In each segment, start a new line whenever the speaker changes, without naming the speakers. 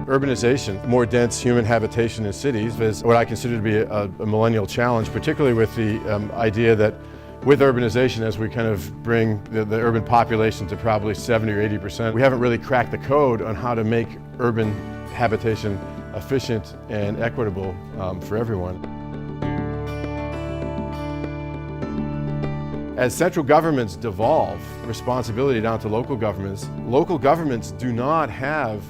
Urbanization, more dense human habitation in cities, is what I consider to be a millennial challenge, particularly with the idea that with urbanization, as we kind of bring the urban population to probably 70 or 80%, we haven't really cracked the code on how to make urban habitation efficient and equitable for everyone. As central governments devolve responsibility down to local governments do not have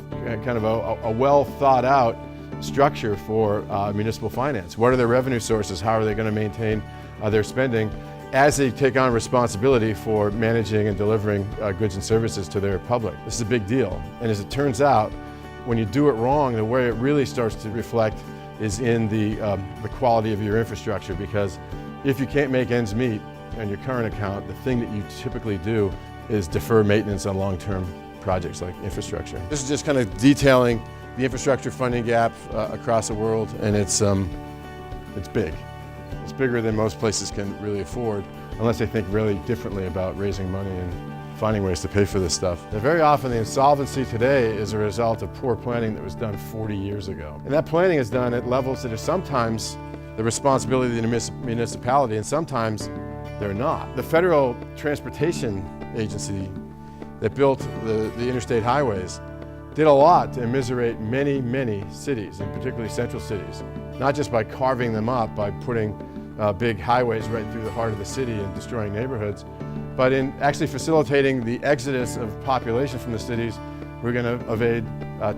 kind of a well thought out structure for municipal finance. What are their revenue sources? How are they going to maintain their spending as they take on responsibility for managing and delivering goods and services to their public? This is a big deal. And as it turns out, when you do it wrong, the way it really starts to reflect is in the quality of your infrastructure, because if you can't make ends meet on your current account, the thing that you typically do is defer maintenance on long-term projects like infrastructure. This is just kind of detailing the infrastructure funding gap across the world, and it's big. It's bigger than most places can really afford, unless they think really differently about raising money and finding ways to pay for this stuff. Now, very often the insolvency today is a result of poor planning that was done 40 years ago. And that planning is done at levels that are sometimes the responsibility of the municipality, and sometimes they're not. The Federal Transportation Agency that built the interstate highways did a lot to immiserate many, many cities, and particularly central cities, not just by carving them up, by putting big highways right through the heart of the city and destroying neighborhoods, but in actually facilitating the exodus of population from the cities. We're going to evade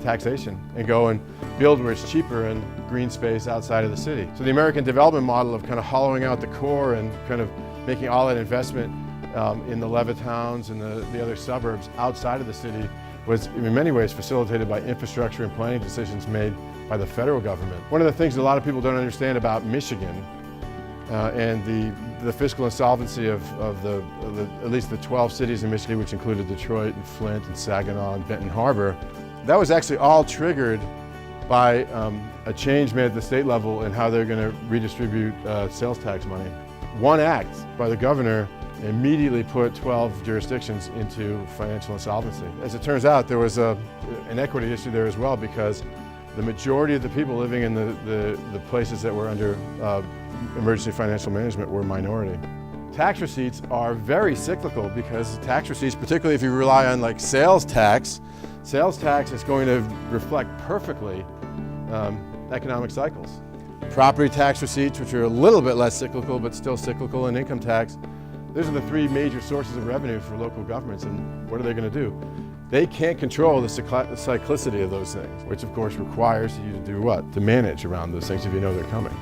taxation and go and build where it's cheaper and green space outside of the city. So the American development model of kind of hollowing out the core and kind of making all that investment in the Levittowns and the other suburbs outside of the city was in many ways facilitated by infrastructure and planning decisions made by the federal government. One of the things that a lot of people don't understand about Michigan and the fiscal insolvency of at least the 12 cities in Michigan, which included Detroit and Flint and Saginaw and Benton Harbor, that was actually all triggered by a change made at the state level in how they're going to redistribute sales tax money. One act by the governor immediately put 12 jurisdictions into financial insolvency. As it turns out, there was an equity issue there as well, because the majority of the people living in the places that were under emergency financial management were minority. Tax receipts are very cyclical, because tax receipts, particularly if you rely on like sales tax is going to reflect perfectly economic cycles. Property tax receipts, which are a little bit less cyclical but still cyclical, and income tax, those are the three major sources of revenue for local governments. And what are they going to do? They can't control the cyclicity of those things, which of course requires you to do what? To manage around those things if you know they're coming.